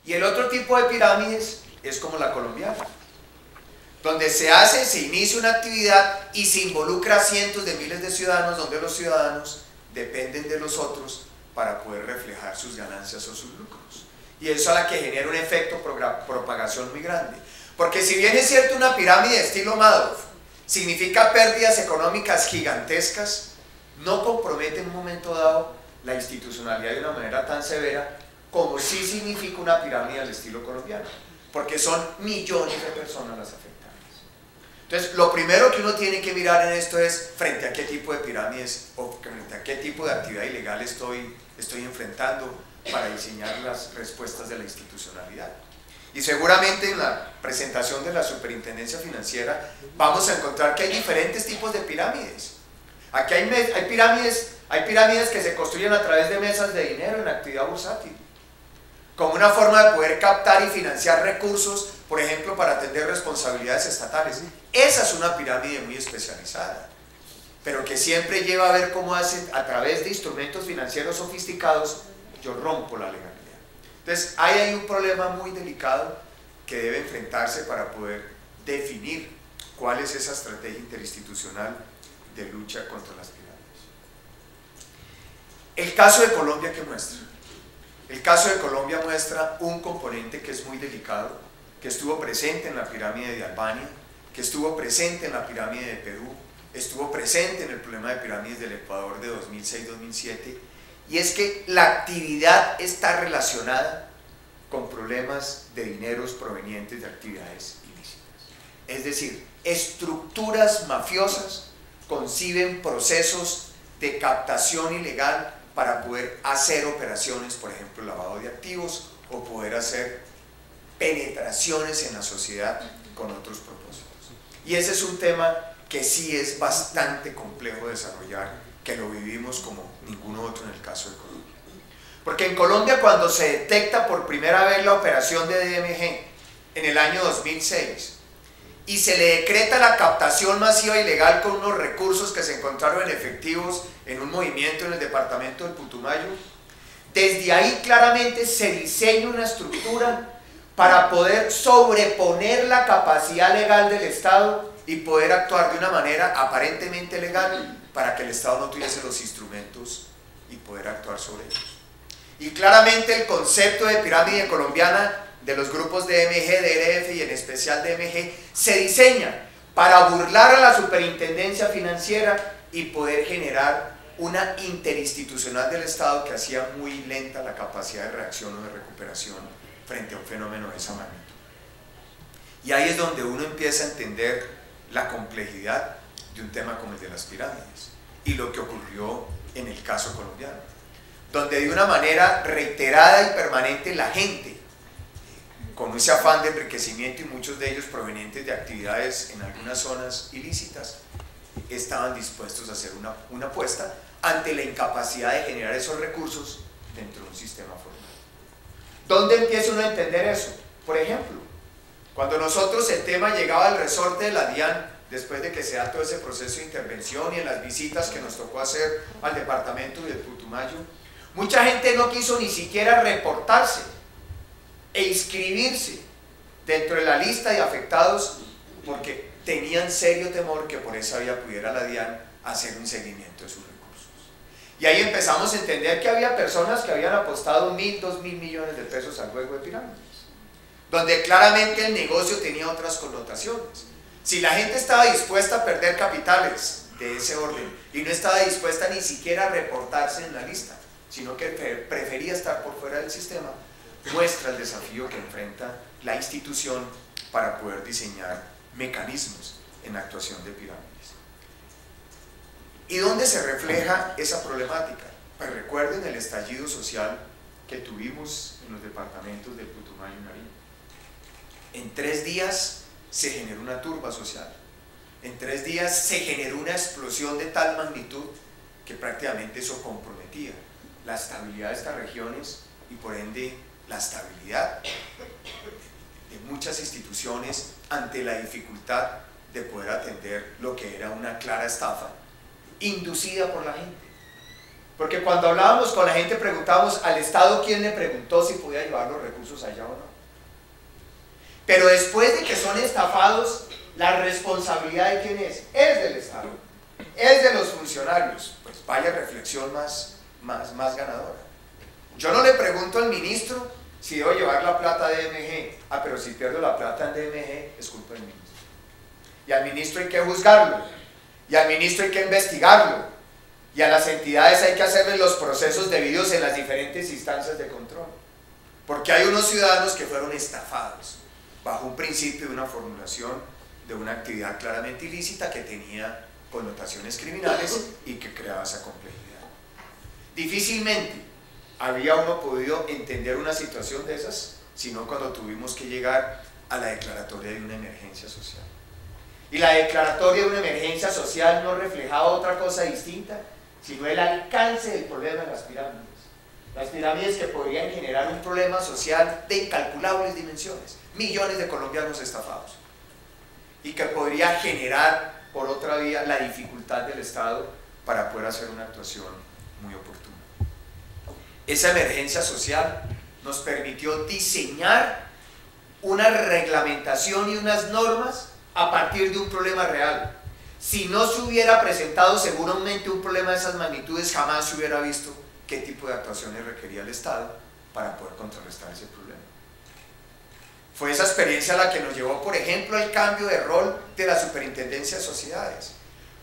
Y el otro tipo de pirámides es como la colombiana, donde se inicia una actividad y se involucra a cientos de miles de ciudadanos, donde los ciudadanos dependen de los otros para poder reflejar sus ganancias o sus lucros. Y eso a la que genera un efecto propagación muy grande. Porque si bien es cierto una pirámide de estilo Madoff significa pérdidas económicas gigantescas, no compromete en un momento dado la institucionalidad de una manera tan severa como sí significa una pirámide al estilo colombiano, porque son millones de personas las afectadas. Entonces, lo primero que uno tiene que mirar en esto es frente a qué tipo de pirámides o frente a qué tipo de actividad ilegal estoy enfrentando para diseñar las respuestas de la institucionalidad. Y seguramente en la presentación de la Superintendencia Financiera vamos a encontrar que hay diferentes tipos de pirámides. Aquí hay pirámides que se construyen a través de mesas de dinero en actividad bursátil, como una forma de poder captar y financiar recursos, por ejemplo, para atender responsabilidades estatales. Esa es una pirámide muy especializada, pero que siempre lleva a ver cómo hace, a través de instrumentos financieros sofisticados, yo rompo la legalidad. Entonces, ahí hay un problema muy delicado que debe enfrentarse para poder definir cuál es esa estrategia interinstitucional de lucha contra las pirámides. El caso de Colombia, ¿qué muestra? El caso de Colombia muestra un componente que es muy delicado, que estuvo presente en la pirámide de Albania, que estuvo presente en la pirámide de Perú, estuvo presente en el problema de pirámides del Ecuador de 2006-2007, y es que la actividad está relacionada con problemas de dineros provenientes de actividades ilícitas. Es decir, estructuras mafiosas conciben procesos de captación ilegal para poder hacer operaciones, por ejemplo, lavado de activos, o poder hacer penetraciones en la sociedad con otros propósitos. Y ese es un tema que sí es bastante complejo de desarrollar, que lo vivimos como ninguno otro en el caso de Colombia. Porque en Colombia, cuando se detecta por primera vez la operación de DMG en el año 2006 y se le decreta la captación masiva ilegal con unos recursos que se encontraron en efectivos en un movimiento en el departamento del Putumayo, desde ahí claramente se diseña una estructura para poder sobreponer la capacidad legal del Estado y poder actuar de una manera aparentemente legal para que el Estado no tuviese los instrumentos y poder actuar sobre ellos. Y claramente el concepto de pirámide colombiana de los grupos DMG, DRF y en especial DMG se diseña para burlar a la Superintendencia Financiera y poder generar una interinstitucional del Estado que hacía muy lenta la capacidad de reacción o de recuperación frente a un fenómeno de esa magnitud. Y ahí es donde uno empieza a entender la complejidad de un tema como el de las pirámides y lo que ocurrió en el caso colombiano, donde de una manera reiterada y permanente la gente, con ese afán de enriquecimiento y muchos de ellos provenientes de actividades en algunas zonas ilícitas, estaban dispuestos a hacer una apuesta ante la incapacidad de generar esos recursos dentro de un sistema formal. ¿Dónde empieza uno a entender eso? Por ejemplo, cuando nosotros el tema llegaba al resorte de la DIAN, después de que se da todo ese proceso de intervención y en las visitas que nos tocó hacer al departamento del Putumayo, mucha gente no quiso ni siquiera reportarse e inscribirse dentro de la lista de afectados porque tenían serio temor que por esa vía pudiera la DIAN hacer un seguimiento de sus recursos. Y ahí empezamos a entender que había personas que habían apostado 1.000, 2.000 millones de pesos al juego de pirámides, donde claramente el negocio tenía otras connotaciones. Si la gente estaba dispuesta a perder capitales de ese orden y no estaba dispuesta ni siquiera a reportarse en la lista, sino que prefería estar por fuera del sistema, muestra el desafío que enfrenta la institución para poder diseñar mecanismos en actuación de pirámides. ¿Y dónde se refleja esa problemática? Pues recuerden el estallido social que tuvimos en los departamentos del Putumayo y Nariño. En 3 días se generó una turba social. En 3 días se generó una explosión de tal magnitud que prácticamente eso comprometía la estabilidad de estas regiones y por ende la estabilidad de muchas instituciones ante la dificultad de poder atender lo que era una clara estafa inducida por la gente. Porque cuando hablábamos con la gente preguntábamos al Estado quién le preguntó si podía llevar los recursos allá o no. Pero después de que son estafados, la responsabilidad de quién es del Estado, es de los funcionarios. Pues vaya reflexión más ganadora. Yo no le pregunto al ministro si debo llevar la plata a DMG. Ah, pero si pierdo la plata en DMG es culpa del ministro. Y al ministro hay que juzgarlo, y al ministro hay que investigarlo, y a las entidades hay que hacerles los procesos debidos en las diferentes instancias de control. Porque hay unos ciudadanos que fueron estafados bajo un principio de una formulación de una actividad claramente ilícita que tenía connotaciones criminales y que creaba esa complejidad. Difícilmente había uno podido entender una situación de esas, sino cuando tuvimos que llegar a la declaratoria de una emergencia social. Y la declaratoria de una emergencia social no reflejaba otra cosa distinta, sino el alcance del problema de las pirámides. Las pirámides que podrían generar un problema social de incalculables dimensiones, millones de colombianos estafados, y que podría generar, por otra vía, la dificultad del Estado para poder hacer una actuación muy oportuna. Esa emergencia social nos permitió diseñar una reglamentación y unas normas a partir de un problema real. Si no se hubiera presentado seguramente un problema de esas magnitudes, jamás se hubiera visto qué tipo de actuaciones requería el Estado para poder contrarrestar ese problema. Fue esa experiencia la que nos llevó, por ejemplo, al cambio de rol de la Superintendencia de Sociedades.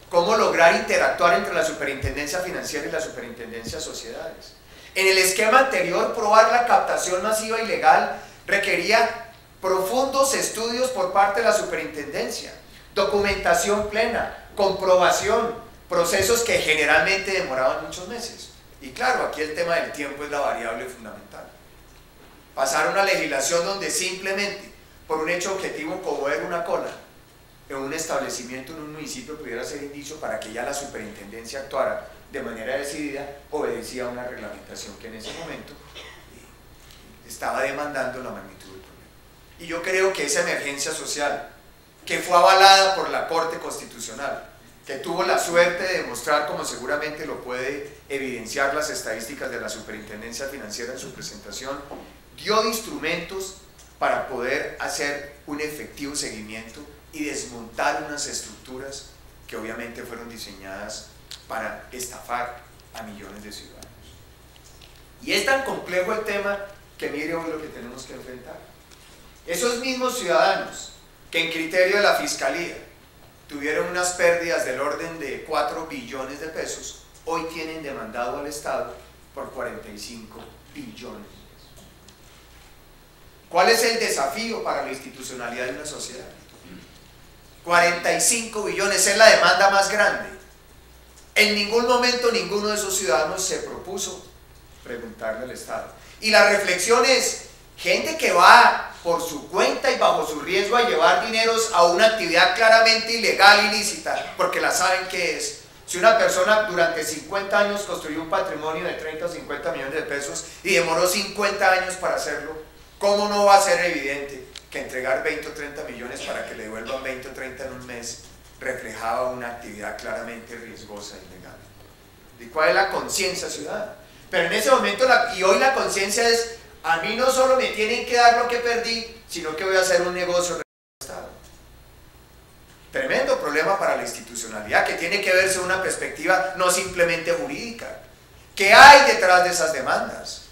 Cómo lograr interactuar entre la Superintendencia Financiera y la Superintendencia de Sociedades. En el esquema anterior, probar la captación masiva ilegal requería profundos estudios por parte de la superintendencia, documentación plena, comprobación, procesos que generalmente demoraban muchos meses. Y claro, aquí el tema del tiempo es la variable fundamental. Pasar a una legislación donde simplemente por un hecho objetivo como ver una cola en un establecimiento, en un municipio, pudiera ser indicio para que ya la superintendencia actuara de manera decidida, obedecía a una reglamentación que en ese momento estaba demandando la magnitud del problema. Y yo creo que esa emergencia social, que fue avalada por la Corte Constitucional, que tuvo la suerte de demostrar, como seguramente lo puede evidenciar las estadísticas de la Superintendencia Financiera en su presentación, dio instrumentos para poder hacer un efectivo seguimiento y desmontar unas estructuras que obviamente fueron diseñadas para estafar a millones de ciudadanos. Y es tan complejo el tema que mire hoy lo que tenemos que enfrentar. Esos mismos ciudadanos que en criterio de la Fiscalía tuvieron unas pérdidas del orden de 4 billones de pesos, hoy tienen demandado al Estado por 45 billones de pesos. ¿Cuál es el desafío para la institucionalidad de una sociedad? 45 billones es la demanda más grande. En ningún momento ninguno de esos ciudadanos se propuso preguntarle al Estado. Y la reflexión es, gente que va por su cuenta y bajo su riesgo a llevar dineros a una actividad claramente ilegal, ilícita, porque la saben que es. Si una persona durante 50 años construyó un patrimonio de 30 o 50 millones de pesos y demoró 50 años para hacerlo, ¿cómo no va a ser evidente que entregar 20 o 30 millones para que le devuelvan 20 o 30 en un mes reflejaba una actividad claramente riesgosa e ilegal? ¿Y cuál es la conciencia ciudadana? Pero en ese momento, y hoy la conciencia es, a mí no solo me tienen que dar lo que perdí, sino que voy a hacer un negocio con el Estado. Tremendo problema para la institucionalidad, que tiene que verse una perspectiva no simplemente jurídica. ¿Qué hay detrás de esas demandas?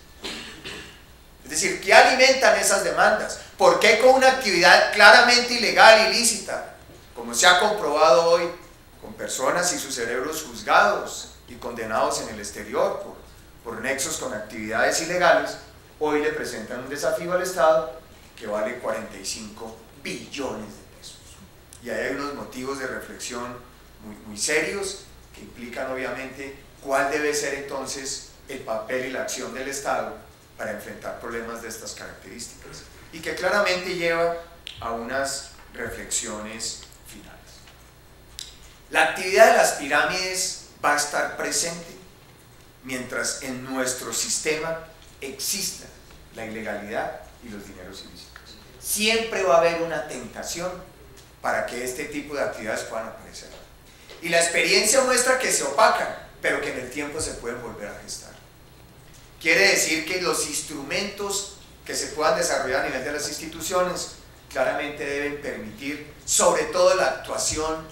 Es decir, ¿qué alimentan esas demandas? ¿Por qué con una actividad claramente ilegal, ilícita, como se ha comprobado hoy, con personas y sus cerebros juzgados y condenados en el exterior por nexos con actividades ilegales, hoy le presentan un desafío al Estado que vale 45 billones de pesos? Y ahí hay unos motivos de reflexión muy serios que implican obviamente cuál debe ser entonces el papel y la acción del Estado para enfrentar problemas de estas características, y que claramente lleva a unas reflexiones finales. La actividad de las pirámides va a estar presente mientras en nuestro sistema exista la ilegalidad y los dineros ilícitos. Siempre va a haber una tentación para que este tipo de actividades puedan aparecer. Y la experiencia muestra que se opacan pero que en el tiempo se pueden volver a gestar. Quiere decir que los instrumentos que se puedan desarrollar a nivel de las instituciones claramente deben permitir, sobre todo, la actuación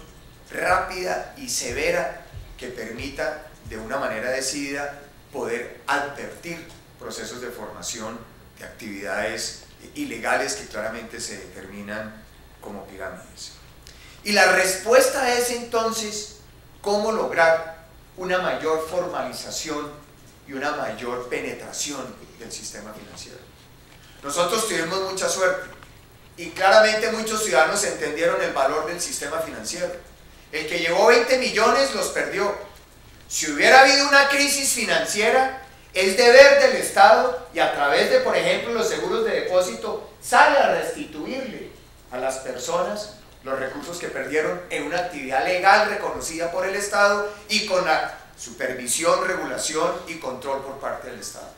rápida y severa que permita de una manera decidida poder advertir procesos de formación de actividades ilegales que claramente se determinan como pirámides. Y la respuesta es entonces cómo lograr una mayor formalización y una mayor penetración del sistema financiero. Nosotros tuvimos mucha suerte y claramente muchos ciudadanos entendieron el valor del sistema financiero. El que llevó 20 millones los perdió. Si hubiera habido una crisis financiera, es deber del Estado, y a través de, por ejemplo, los seguros de depósito, sale a restituirle a las personas los recursos que perdieron en una actividad legal reconocida por el Estado y con la supervisión, regulación y control por parte del Estado.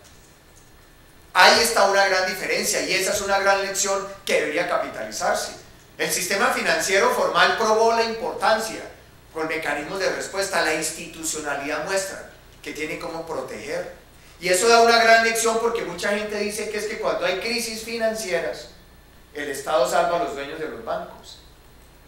Ahí está una gran diferencia y esa es una gran lección que debería capitalizarse. El sistema financiero formal probó la importancia con mecanismos de respuesta. La institucionalidad muestra que tiene cómo proteger. Y eso da una gran lección porque mucha gente dice que es que cuando hay crisis financieras, el Estado salva a los dueños de los bancos,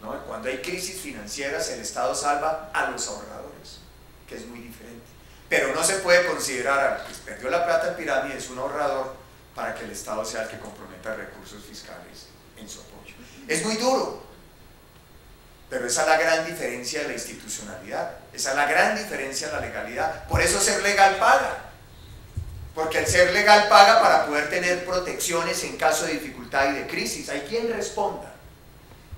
¿no? Cuando hay crisis financieras, el Estado salva a los ahorradores, que es muy diferente. Pero no se puede considerar al que perdió la plata en pirámides un ahorrador para que el Estado sea el que comprometa recursos fiscales en su apoyo. Es muy duro, pero esa es la gran diferencia de la institucionalidad, esa es la gran diferencia de la legalidad. Por eso ser legal paga, porque el ser legal paga para poder tener protecciones en caso de dificultad y de crisis. Hay quien responda.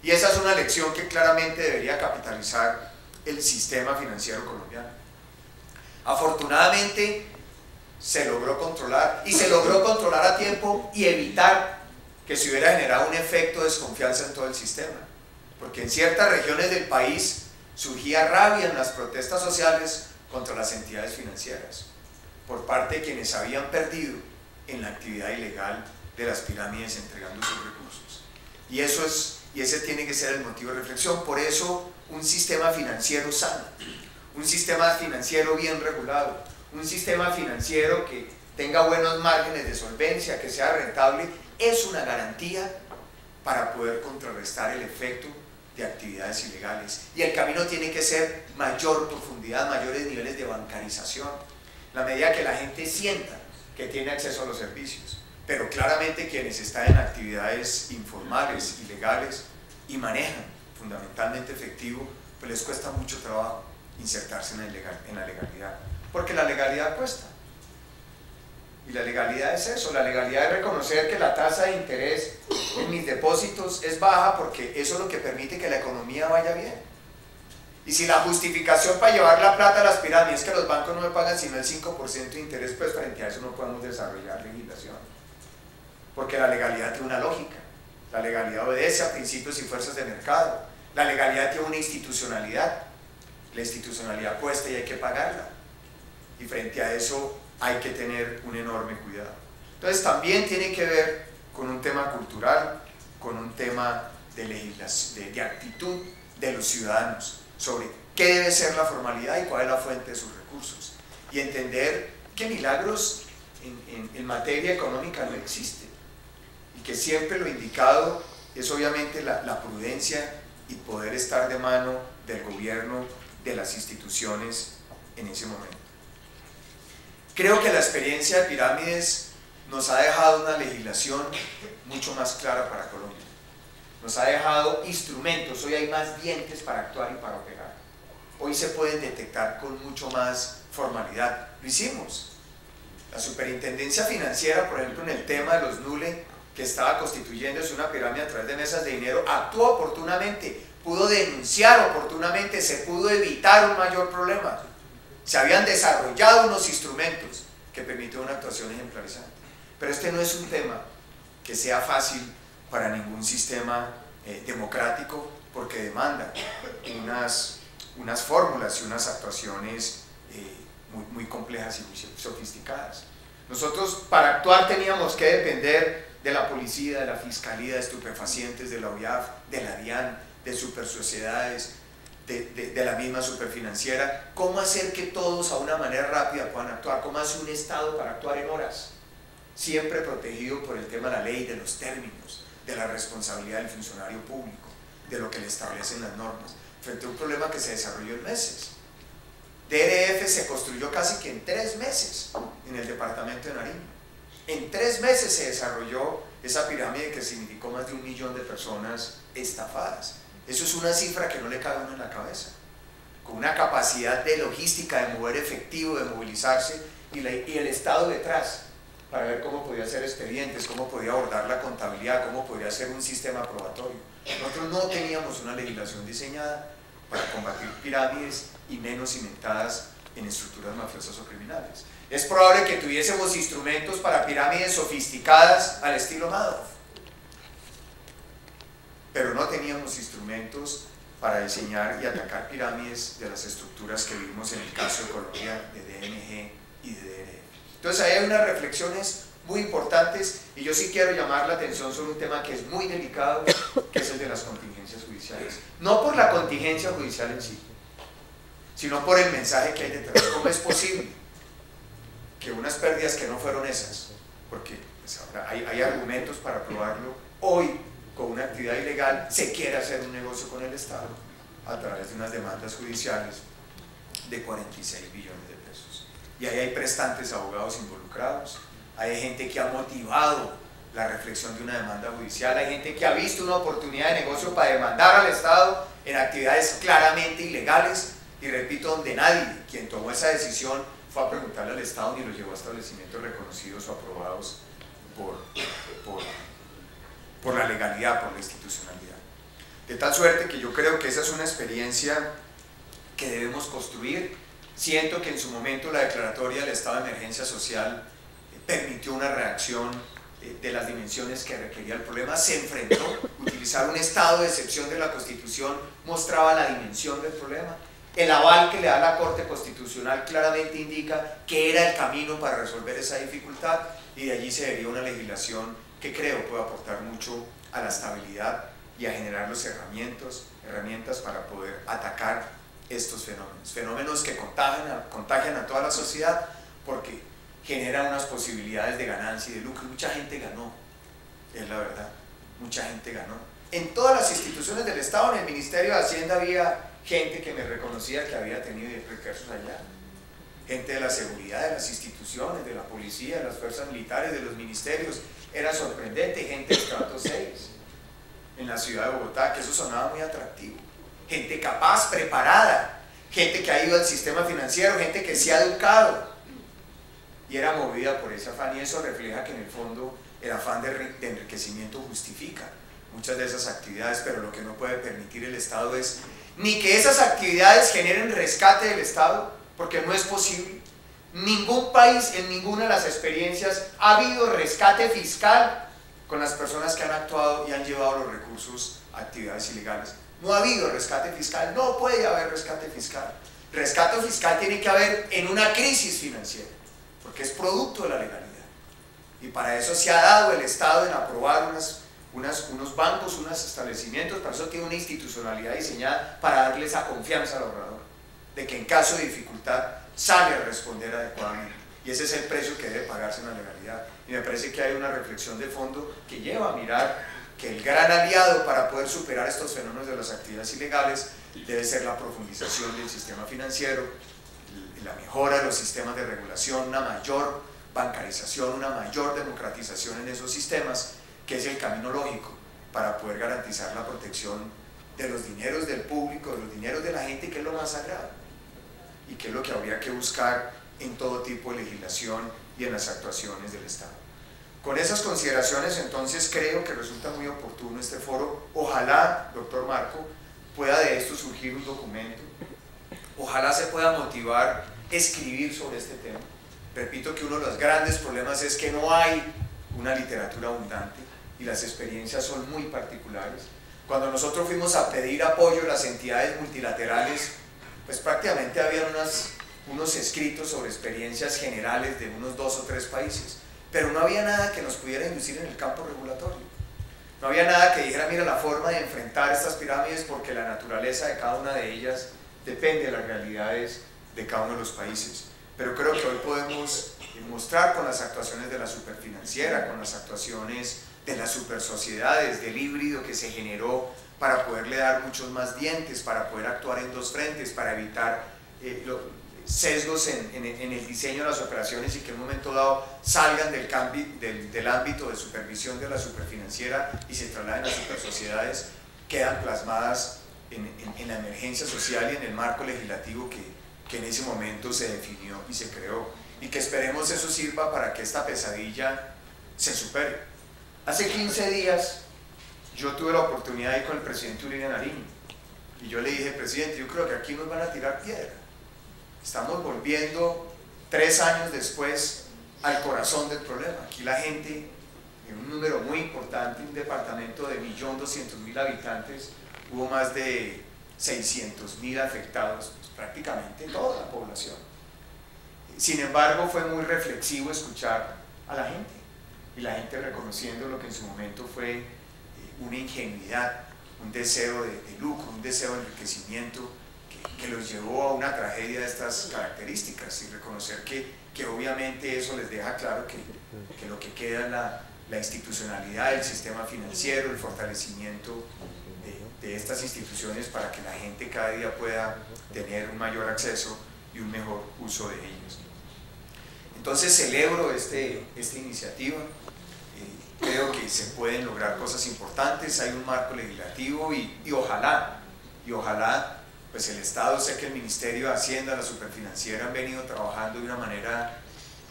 Y esa es una lección que claramente debería capitalizar el sistema financiero colombiano. Afortunadamente se logró controlar, y se logró controlar a tiempo y evitar que se hubiera generado un efecto de desconfianza en todo el sistema, porque en ciertas regiones del país surgía rabia en las protestas sociales contra las entidades financieras por parte de quienes habían perdido en la actividad ilegal de las pirámides entregando sus recursos. Y ese tiene que ser el motivo de reflexión. Por eso un sistema financiero sano, un sistema financiero bien regulado, un sistema financiero que tenga buenos márgenes de solvencia, que sea rentable, es una garantía para poder contrarrestar el efecto de actividades ilegales. Y el camino tiene que ser mayor profundidad, mayores niveles de bancarización, la medida que la gente sienta que tiene acceso a los servicios. Pero claramente quienes están en actividades informales, ilegales y manejan fundamentalmente efectivo, pues les cuesta mucho trabajo insertarse en la legalidad, porque la legalidad cuesta. Y la legalidad es eso, la legalidad es reconocer que la tasa de interés en mis depósitos es baja porque eso es lo que permite que la economía vaya bien. Y si la justificación para llevar la plata a las pirámides es que los bancos no me pagan sino el 5% de interés, pues frente a eso no podemos desarrollar legislación. Porque la legalidad tiene una lógica, la legalidad obedece a principios y fuerzas de mercado, la legalidad tiene una institucionalidad, la institucionalidad cuesta y hay que pagarla. Y frente a eso hay que tener un enorme cuidado. Entonces también tiene que ver con un tema cultural, con un tema de legislación, de actitud de los ciudadanos sobre qué debe ser la formalidad y cuál es la fuente de sus recursos. Y entender que milagros en materia económica no existen. Y que siempre lo indicado es obviamente la prudencia y poder estar de mano del gobierno, de las instituciones en ese momento. Creo que la experiencia de pirámides nos ha dejado una legislación mucho más clara para Colombia. Nos ha dejado instrumentos, hoy hay más dientes para actuar y para operar. Hoy se pueden detectar con mucho más formalidad. Lo hicimos. La superintendencia financiera, por ejemplo, en el tema de los NULE, que estaba constituyéndose una pirámide a través de mesas de dinero, actuó oportunamente, pudo denunciar oportunamente, se pudo evitar un mayor problema. Se habían desarrollado unos instrumentos que permitieron una actuación ejemplarizante. Pero este no es un tema que sea fácil para ningún sistema democrático, porque demanda unas fórmulas y unas actuaciones muy complejas y muy sofisticadas. Nosotros para actuar teníamos que depender de la policía, de la fiscalía, de estupefacientes, de la OIAF, de la DIAN, de supersociedades, de la misma superfinanciera, cómo hacer que todos a una manera rápida puedan actuar, cómo hace un Estado para actuar en horas, siempre protegido por el tema de la ley, de los términos, de la responsabilidad del funcionario público, de lo que le establecen las normas, frente a un problema que se desarrolló en meses. DRF se construyó casi que en 3 meses en el departamento de Nariño. En 3 meses se desarrolló esa pirámide que significó más de 1 millón de personas estafadas. Eso es una cifra que no le cabe a uno en la cabeza. Con una capacidad de logística, de mover efectivo, de movilizarse, y el Estado detrás, para ver cómo podía hacer expedientes, cómo podía abordar la contabilidad, cómo podía hacer un sistema probatorio. Nosotros no teníamos una legislación diseñada para combatir pirámides y menos cimentadas en estructuras mafiosas o criminales. Es probable que tuviésemos instrumentos para pirámides sofisticadas al estilo Madoff, pero no teníamos instrumentos para diseñar y atacar pirámides de las estructuras que vimos en el caso de Colombia, de DNG y de DRF. Entonces ahí hay unas reflexiones muy importantes, y yo sí quiero llamar la atención sobre un tema que es muy delicado, que es el de las contingencias judiciales. No por la contingencia judicial en sí, sino por el mensaje que hay detrás. ¿Cómo es posible que unas pérdidas que no fueron esas, porque pues, ahora hay argumentos para probarlo, hoy con una actividad ilegal se quiere hacer un negocio con el Estado a través de unas demandas judiciales de 46 billones de pesos? Y ahí hay prestantes abogados involucrados, hay gente que ha motivado la reflexión de una demanda judicial, hay gente que ha visto una oportunidad de negocio para demandar al Estado en actividades claramente ilegales, y repito, donde nadie, quien tomó esa decisión, fue a preguntarle al Estado ni lo llevó a establecimientos reconocidos o aprobados por la legalidad, por la institucionalidad. De tal suerte que yo creo que esa es una experiencia que debemos construir. Siento que en su momento la declaratoria del estado de emergencia social permitió una reacción de las dimensiones que requería el problema, se enfrentó. Utilizar un estado de excepción de la Constitución mostraba la dimensión del problema. El aval que le da la Corte Constitucional claramente indica que era el camino para resolver esa dificultad, y de allí se deriva una legislación que creo puede aportar mucho a la estabilidad y a generar las herramientas para poder atacar estos fenómenos que contagian a toda la sociedad, porque generan unas posibilidades de ganancia y de lucro. Mucha gente ganó, es la verdad, mucha gente ganó. En todas las instituciones del Estado, en el Ministerio de Hacienda había gente que me reconocía que había tenido recursos allá, gente de la seguridad, de las instituciones, de la policía, de las fuerzas militares, de los ministerios. Era sorprendente, gente de estrato 6 en la ciudad de Bogotá, que eso sonaba muy atractivo, gente capaz, preparada, gente que ha ido al sistema financiero, gente que se ha educado y era movida por ese afán, y eso refleja que en el fondo el afán de enriquecimiento justifica muchas de esas actividades, pero lo que no puede permitir el Estado es ni que esas actividades generen rescate del Estado, porque no es posible. Ningún país, en ninguna de las experiencias, ha habido rescate fiscal con las personas que han actuado y han llevado los recursos a actividades ilegales. No ha habido rescate fiscal, no puede haber rescate fiscal. Rescate fiscal tiene que haber en una crisis financiera, porque es producto de la legalidad. Y para eso se ha dado el Estado en aprobar unos bancos, unos establecimientos, para eso tiene una institucionalidad diseñada para darle esa confianza al ahorrador, de que en caso de dificultad sale a responder adecuadamente, y ese es el precio que debe pagarse en la legalidad. Y me parece que hay una reflexión de fondo que lleva a mirar que el gran aliado para poder superar estos fenómenos de las actividades ilegales debe ser la profundización del sistema financiero, la mejora de los sistemas de regulación, una mayor bancarización, una mayor democratización en esos sistemas, que es el camino lógico para poder garantizar la protección de los dineros del público, de los dineros de la gente, que es lo más sagrado y que es lo que habría que buscar en todo tipo de legislación y en las actuaciones del Estado. Con esas consideraciones, entonces, creo que resulta muy oportuno este foro. Ojalá, doctor Marco, pueda de esto surgir un documento, ojalá se pueda motivar escribir sobre este tema. Repito que uno de los grandes problemas es que no hay una literatura abundante y las experiencias son muy particulares. Cuando nosotros fuimos a pedir apoyo a las entidades multilaterales, pues prácticamente había unos escritos sobre experiencias generales de unos 2 o 3 países, pero no había nada que nos pudiera inducir en el campo regulatorio. No había nada que dijera, mira, la forma de enfrentar estas pirámides, porque la naturaleza de cada una de ellas depende de las realidades de cada uno de los países. Pero creo que hoy podemos mostrar con las actuaciones de la superfinanciera, con las actuaciones de las supersociedades, del híbrido que se generó para poderle dar muchos más dientes, para poder actuar en dos frentes, para evitar sesgos en el diseño de las operaciones y que en un momento dado salgan del ámbito de supervisión de la superfinanciera y se trasladen a supersociedades, quedan plasmadas en la emergencia social y en el marco legislativo que en ese momento se definió y se creó, y que esperemos eso sirva para que esta pesadilla se supere. Hace 15 días yo tuve la oportunidad de ir con el presidente Uribe Nariño y yo le dije, presidente, yo creo que aquí nos van a tirar piedra. Estamos volviendo 3 años después al corazón del problema. Aquí la gente, en un número muy importante, un departamento de 1.200.000 habitantes, hubo más de 600.000 afectados, pues, prácticamente toda la población. Sin embargo, fue muy reflexivo escuchar a la gente, y la gente reconociendo lo que en su momento fue una ingenuidad, un deseo de lucro, un deseo de enriquecimiento que los llevó a una tragedia de estas características, y reconocer que obviamente eso les deja claro que lo que queda es la institucionalidad del sistema financiero, el fortalecimiento de estas instituciones para que la gente cada día pueda tener un mayor acceso y un mejor uso de ellos. Entonces celebro esta iniciativa, creo que se pueden lograr cosas importantes, hay un marco legislativo y ojalá pues el Estado, sé que el Ministerio de Hacienda, la Superfinanciera han venido trabajando de una manera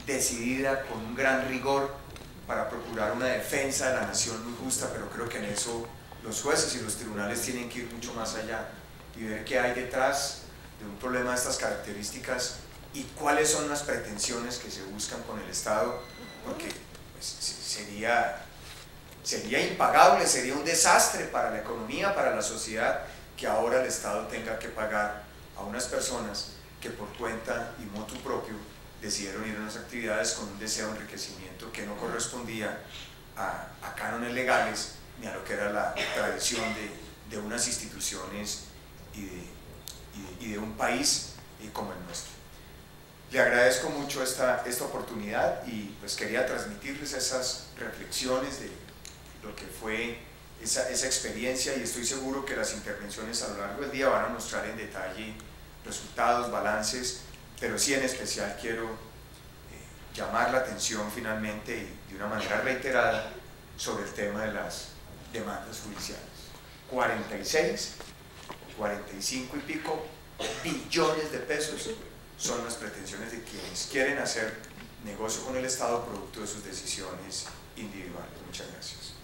decidida, con un gran rigor, para procurar una defensa de la nación muy justa, pero creo que en eso los jueces y los tribunales tienen que ir mucho más allá y ver qué hay detrás de un problema de estas características y cuáles son las pretensiones que se buscan con el Estado, porque pues, sería impagable, sería un desastre para la economía, para la sociedad, que ahora el Estado tenga que pagar a unas personas que por cuenta y motu propio decidieron ir a unas actividades con un deseo de enriquecimiento que no correspondía a cánones legales ni a lo que era la tradición de unas instituciones y de un país como el nuestro. Le agradezco mucho esta oportunidad y pues quería transmitirles esas reflexiones de lo que fue esa experiencia, y estoy seguro que las intervenciones a lo largo del día van a mostrar en detalle resultados, balances, pero sí en especial quiero llamar la atención finalmente y de una manera reiterada sobre el tema de las demandas judiciales. 45 y pico billones de pesos son las pretensiones de quienes quieren hacer negocio con el Estado producto de sus decisiones individuales. Muchas gracias.